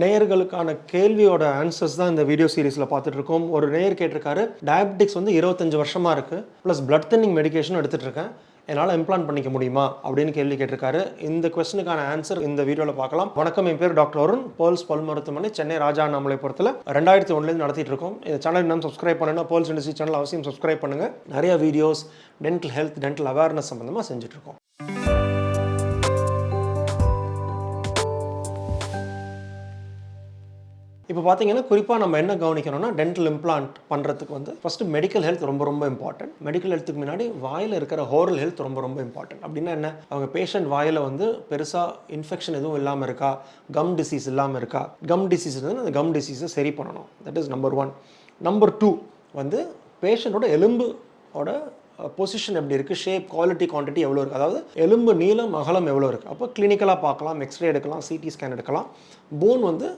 நேயர்களுக்கான கேள்வியோட ஆன்சர்ஸ் தான் இந்த வீடியோ சீரிஸில் பார்த்துட்டு இருக்கோம். ஒரு நேயர் கேட்டிருக்காரு, டயபெட்டிக்ஸ் வந்து 25 வருஷமாக இருக்குது, ப்ளஸ் பிளட் தின்னிங் மெடிக்கேஷனும் எடுத்துகிட்டு இருக்கேன், என்னால் இம்ப்ளான்ட் பண்ணிக்க முடியுமா அப்படின்னு கேள்வி கேட்டிருக்காரு. இந்த கொஸ்டினுக்கான ஆன்சர் இந்த வீடியோவில் பார்க்கலாம். வணக்கம், என் பேர் டாக்டர் அருண், பேர்ல்ஸ் பல் மருத்துவமனை, சென்னை ராஜா அண்ணாமலைபுரத்தில் 2001 நடத்திட்டு இருக்கோம். இந்த சேனல் இன்னும் சப்ஸ்கிரைப் பண்ணணும், பேர்ல்ஸ் டென்டிஸ்ட்ரி சேனல் அவசியம் சப்ஸ்கிரைப் பண்ணுங்கள். நிறைய videos dental health, dental awareness சம்மந்தமாக செஞ்சுட்ருக்கோம். இப்போ பார்த்தீங்கன்னா குறிப்பாக நம்ம என்ன கவனிக்கணும்னா, டென்டல் இம்ப்ளான்ட் பண்ணுறதுக்கு வந்து ஃபஸ்ட்டு மெடிக்கல் ஹெல்த் ரொம்ப இம்பார்ட்டன்ட். மெடிக்கல் ஹெல்த்துக்கு முன்னாடி வாயில் இருக்கிற ஹோரல் ஹெல்த் ரொம்ப இம்பார்ட்டன்ட். அப்படின்னா என்ன, அவங்க பேஷண்ட் வாயில் வந்து பெருசாக இன்ஃபெக்ஷன் எதுவும் இல்லாமல் இருக்கா, கம் டிசீஸ் இல்லாமல் இருக்கா. கம் டிசீஸ் வந்து அந்த கம் டிசீஸை சரி பண்ணணும். That is number 1. நம்பர் 2 வந்து பேஷண்ட்டோட எலும்போட பொசிஷன் எப்படி இருக்குது, ஷேப், குவாலிட்டி, குவான்டிட்டி எவ்வளோ இருக்குது, அதாவது எலும்பு நீளம் அகலம் எவ்வளோ இருக்குது. அப்போ கிளினிக்கலாக பார்க்கலாம், எக்ஸ்ரே எடுக்கலாம், சிடி ஸ்கேன் எடுக்கலாம். போன் வந்து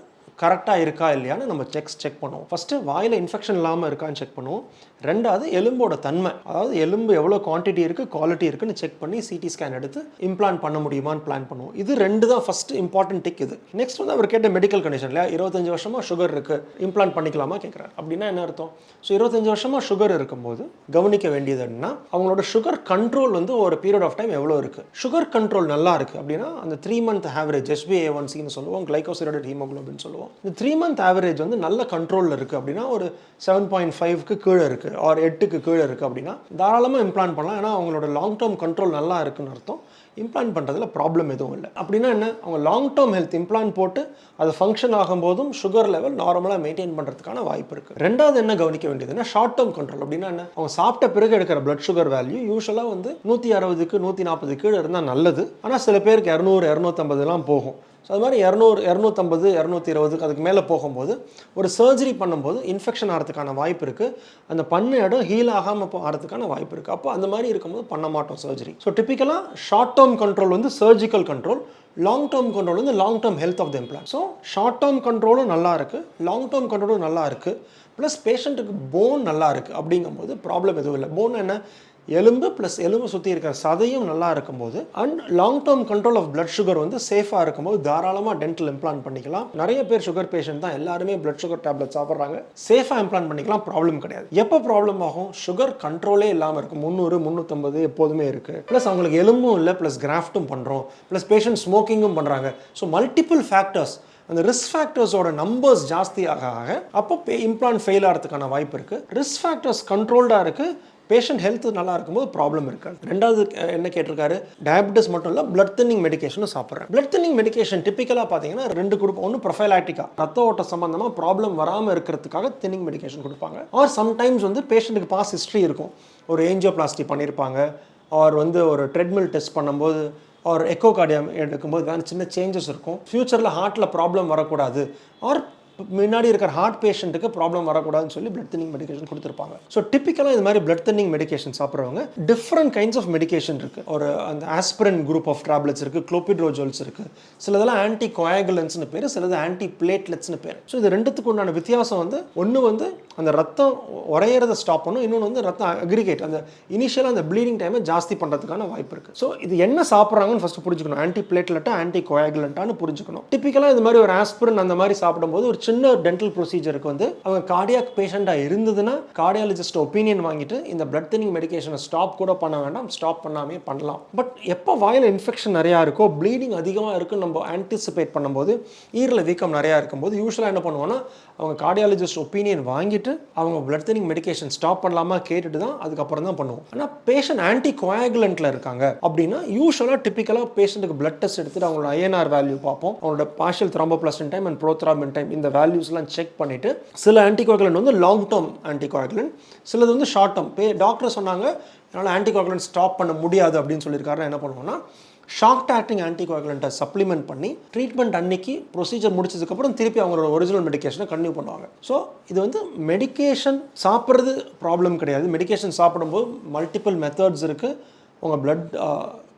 கரெக்டாக இருக்கா இல்லையான்னு நம்ம செக் பண்ணுவோம். ஃபஸ்ட்டு வாயில் இன்ஃபெக்ஷன் இல்லாமல் இருக்கான்னு செக் பண்ணுவோம். ரெண்டாவது எலும்போட தன்மை, அதாவது எலும்பு எவ்வளோ குவான்டிட்டி இருக்குது, குவாலிட்டி இருக்குன்னு செக் பண்ணி சிடி ஸ்கேன் எடுத்து இம்ப்ளான்ட் பண்ண முடியுமான்னு பிளான் பண்ணுவோம். இது 2 தான் ஃபஸ்ட்டு இம்பார்ட்டன்ட் டிக். இது நெக்ஸ்ட் வந்து அவர் கேட்ட மெடிக்கல் கண்டிஷன் இல்லையா, 25 வருஷமாக சுகர் இருக்குது, இம்ப்ளான்ட் பண்ணிக்கலாமா கேட்குறாரு. அப்படின்னா என்ன அர்த்தம்? ஸோ 25 வருஷமாக சுகர் இருக்கும்போது கவனிக்க வேண்டியது என்னன்னா, அவங்களோட சுகர் கண்ட்ரோல் வந்து ஒரு பீரியட் ஆஃப் டைம் எவ்வளோ இருக்குது. சுகர் கண்ட்ரோல் நல்லா இருக்குது அப்படின்னா அந்த 3 month ஆவரேஜ் HbA1cன்னு சொல்லுவோம், கிளைகோசிலேட்டட் ஹீமோகுளோபின் சொல்லுவோம். இந்த 3 month ஆவரேஜ் வந்து நல்ல கண்ட்ரோலில் இருக்குது அப்படின்னா ஒரு 7.5க்கு கீழே இருக்குது, ஆர் 8க்கு கீழே இருக்குது அப்படின்னா தாராளமாக இம்ப்ளான்ட் பண்ணலாம். ஏன்னா அவங்களோட லாங் டேர்ம் கண்ட்ரோல் நல்லா இருக்குன்னு அர்த்தம். இம்ப்ளான்ட் பண்ணுறதுல ப்ராப்ளம் எதுவும் இல்லை. அப்படின்னா என்ன, அவங்க லாங் டேர்ம் ஹெல்த் இம்ப்ளான்ட் போட்டு அது ஃபங்க்ஷன் ஆகும்போதும் சுகர் லெவல் நார்மலாக மெயின்டைன் பண்ணுறதுக்கான வாய்ப்பு இருக்குது. ரெண்டாவது என்ன கவனிக்க வேண்டியதுன்னா, ஷார்ட் டேர்ம் கண்ட்ரோல். அப்படின்னா என்ன, அவங்க சாப்பிட்ட பிறகு எடுக்கிற பிளட் சுகர் வேல்யூ யூஸ்வலாக வந்து 160க்கு 140 கீழே இருந்தால் நல்லது. ஆனால் சில பேருக்கு 200 250 போகும். ஸோ அது மாதிரி 200 250 220 அதுக்கு மேலே போகும்போது ஒரு சர்ஜரி பண்ணும்போது இன்ஃபெக்ஷன் ஆகிறதுக்கான வாய்ப்பு இருக்குது, அந்த பண்ண இடம் ஹீல் ஆகாமல் ஆகிறதுக்கான வாய்ப்பு இருக்குது. அப்போ அந்த மாதிரி இருக்கும்போது பண்ண மாட்டோம் சர்ஜரி. ஸோ டிப்பிக்கலாக ஷார்ட் டேர்ம் கண்ட்ரோல் வந்து surgical control, long term control வந்து long term health of the implant. So short term கண்ட்ரோலும் நல்லா இருக்குது, லாங் டேர்ம் கண்ட்ரோலும் நல்லா இருக்குது, ப்ளஸ் பேஷண்ட்டுக்கு போன் நல்லா இருக்குது. அப்படிங்கும்போது ப்ராப்ளம் எதுவும் இல்லை. போன் என்ன, எலும்பு ப்ளஸ் எலும்பு சுற்றி இருக்கிற சதையும் நல்லா இருக்கும்போது and long term control of blood sugar வந்து சேஃபாக இருக்கும்போது தாராளமாக டென்டல் இம்ப்ளான்ட் பண்ணிக்கலாம். நிறைய பேர் சுகர் பேஷண்ட் தான், எல்லாருமே பிளட் சுகர் டேப்லெட் சாப்பிட்றாங்க, சேஃபாக இம்ப்ளான்ட் பண்ணிக்கலாம், ப்ராப்ளம் கிடையாது. எப்போ ப்ராப்ளம் ஆகும், சுகர் கண்ட்ரோலே இல்லாமல் இருக்கும், 300 350 எப்போதுமே இருக்குது, ப்ளஸ் அவங்களுக்கு எலும்பும் இல்லை, ப்ளஸ் கிராஃப்ட்டும் பண்ணுறோம், ப்ளஸ் பேஷண்ட் ஸ்மோக்கிங்கும் பண்ணுறாங்க. ஸோ மல்டிபிள் ஃபேக்டர்ஸ், அந்த ரிஸ்க் ஃபேக்டர்ஸோட நம்பர்ஸ் ஜாஸ்தி ஆக அப்போ இம்ப்ளான்ட் ஃபெயில் ஆகிறதுக்கான வாய்ப்பு இருக்குது. ரிஸ்க் ஃபேக்டர்ஸ் கண்ட்ரோல்டாக இருக்குது, பேஷண்ட் ஹெல்த் நல்லா இருக்கும்போது ப்ராப்ளம் இருக்காது. ரெண்டாவது என்ன கேட்டிருக்காரு, டயபெட்டிஸ் மட்டும் இல்லை, பிளட் தின்னிங் மெடிக்கேஷனும் சாப்பிட்றேன். பிளட் தின்னிங் மெடிக்கேஷன் டிப்பிக்கலாக பார்த்தீங்கன்னா 2 கொடுப்போம். ஒன்று ப்ரொஃபைலாக்டிக்கா, ரத்த ஓட்ட சம்பந்தமாக ப்ராப்ளம் வராமல் இருக்கிறதுக்காக தின்னிங் மெடிக்கேஷன் கொடுப்பாங்க. ஆர் சம்டைம்ஸ் வந்து பேஷண்ட்டுக்கு பாஸ் ஹிஸ்ட்ரி இருக்கும், ஒரு ஏஞ்சியோபிளாஸ்டி பண்ணியிருப்பாங்க, ஆர் வந்து ஒரு ட்ரெட்மில் டெஸ்ட் பண்ணும்போது, ஆர் எக்கோ கார்டியம் எடுக்கும்போது வேறு சின்ன சேஞ்சஸ் இருக்கும். ஃப்யூச்சரில் ஹார்ட்டில் ப்ராப்ளம் வரக்கூடாது, ஆர் முன்னாடி இருக்கிற ஹார்ட் பேஷண்ட்டுக்கு ப்ராப்ளம் வரக்கூடாதுன்னு சொல்லி பிளட் தின்னிங் மெடிக்கேஷன் கொடுத்துருப்பாங்க. ஸோ டிப்பிக்கலாக இது மாதிரி பிளட் தின்னிங் மெடிக்கேஷன் சாப்பிட்றவங்க டிஃப்ரெண்ட் கைண்ட்ஸ் ஆஃப் மெடிக்கேஷன் இருக்குது. ஒரு அந்த ஆஸ்பிரின் குரூப் ஆஃப் டேப்லெட்ஸ் இருக்குது, குளோபிட்ரோஜோல்ஸ் இருக்குது, சிலதெல்லாம் ஆன்டி கோயாகுலன்ஸ்னு பேர், சிலது ஆன்டி பிளேட்லெட்ஸ்னு பேர். ஸோ இது ரெண்டுத்துக்கு உண்டான வித்தியாசம் வந்து, ஒன்று வந்து அந்த ரத்தம் உரையிறத ஸ்டாப் பண்ணும், இன்னொன்று வந்து ரத்தம் அக்ரிகேட், அந்த இனிஷியலாக அந்த ப்ளீடிங் டைமை ஜாஸ்தி பண்ணுறதுக்கான வாய்ப்பு இருக்குது. ஸோ இது என்ன சாப்பிட்றாங்கன்னு ஃபஸ்ட்டு புரிஞ்சுக்கணும், ஆன்டி பிளேட்லெட்டா ஆன்டி கோயாகுலண்ட்டான்னு புரிஞ்சுக்கணும். டிப்பிக்கலாக இது மாதிரி ஒரு ஆஸ்பிரின் அந்த மாதிரி சாப்பிடும்போது ஒரு சின்ன டென்டல் ப்ரொசீஜருக்கு வந்து அவங்க கார்டியாக் பேஷண்டாக இருந்ததுன்னா கார்டியாலஜிஸ்ட் ஒப்பீனியன் வாங்கிட்டு இந்த பிளட் தின்னிங் மெடிக்கேஷனை ஸ்டாப் கூட பண்ண வேண்டாம், ஸ்டாப் பண்ணாமே பண்ணலாம். பட் எப்போ வாயில் இன்ஃபெக்ஷன் நிறையா இருக்கோ, ப்ளீடிங் அதிகமாக இருக்குன்னு நம்ம ஆன்டிசிபேட் பண்ணும்போது, ஈரில் வீக்கம் நிறையா இருக்கும்போது யூஸ்வலாக என்ன பண்ணுவோன்னா, அவங்க கார்டியாலஜிஸ்ட் ஒப்பீனியன் வாங்கிட்டு அவங்க பிளட் தின்னிங் மெடிக்கேஷன் ஸ்டாப் பண்ணலாமா கேட்டுட்டு தான் அதுக்கப்புறம் தான் பண்ணுவோம். ஆனால் பேஷண்ட் ஆன்டி கோயாகுலண்ட்டில் இருக்காங்க அப்படின்னா யூஸ்வலாக டிப்பிக்கலாக பேஷண்ட்டுக்கு பிளட் டெஸ்ட் எடுத்துட்டு அவங்களோட ஐஎன்ஆர் வேல்யூ பார்ப்போம், அவங்களோட பார்ஷியல் த்ரோம்போபிளாஸ்டின் டைம் அண்ட் ப்ரோத்ராம்பின் டைம், இந்த வேல்யூஸ்லாம் செக் பண்ணிட்டு, சில ஆன்டிகோகுலண்ட் வந்து லாங் டேர்ம் ஆன்டிகோகுலண்ட், சிலது வந்து ஷார்ட் டேர்ம். டாக்டர் சொன்னாங்க என்னால் ஆன்டிகோகுலண்ட் ஸ்டாப் பண்ண முடியாது அப்படின்னு சொல்லியிருக்காருன்னா என்ன பண்ணுவோம்னா, ஷார்ட் ஆக்டிங் ஆன்டிகோகுலண்ட்டை சப்ளிமெண்ட் பண்ணி ட்ரீட்மெண்ட் அன்னைக்கு ப்ரொசீஜர் முடிச்சதுக்கப்புறம் திருப்பி அவங்களோட ஒரிஜினல் மெடிக்கேஷனை கன்டினியூ பண்ணுவாங்க. ஸோ இது வந்து மெடிக்கேஷன் சாப்பிட்றது ப்ராப்ளம் கிடையாது. மெடிக்கேஷன் சாப்பிடும்போது மல்டிபிள் மெத்தட்ஸ் இருக்குது. உங்கள் பிளட்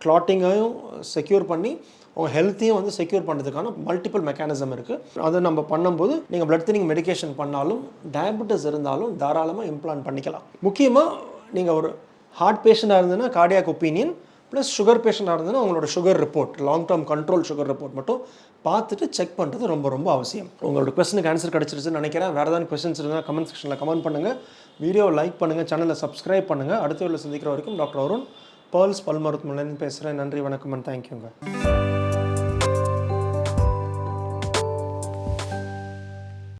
கிளாட்டிங்கையும் செக்யூர் பண்ணி உங்கள் ஹெல்த்தையும் வந்து செக்யூர் பண்ணுறதுக்கான மல்டிபிள் மெக்கானிசம் இருக்குது. அதை நம்ம பண்ணும்போது நீங்கள் பிளட் தின்னிங் மெடிக்கேஷன் பண்ணாலும் டயபெட்டிஸ் இருந்தாலும் தாராளமாக இம்ப்ளான்ட் பண்ணிக்கலாம். முக்கியமாக நீங்கள் ஒரு ஹார்ட் பேஷண்ட்டாக இருந்ததுன்னா கார்டியாக் ஒப்பீனியன், ப்ளஸ் சுகர் பேஷண்ட்டாக இருந்ததுன்னா அவங்களோட sugar report, long term control sugar report மட்டும் பார்த்துட்டு செக் பண்ணுறது ரொம்ப ரொம்ப அவசியம். உங்களோட கொஸ்டினுக்கு ஆன்சர் கிடச்சிருச்சுன்னு நினைக்கிறேன். வேறு ஏதாவது கொஸ்டின்ஸ் இருந்தால் கமெண்ட் செக்ஷனில் கமெண்ட் பண்ணுங்கள், வீடியோவை லைக் பண்ணுங்கள், சேனலை சப்ஸ்கிரைப் பண்ணுங்கள். அடுத்த வீடியோவில் சந்திக்கிற வரைக்கும் டாக்டர் அருண், பேர்ல்ஸ் பல் மருத்துவமனையிலேருந்து பேசுகிறேன். நன்றி, வணக்கம் அண்ட் தேங்க்யூங்க.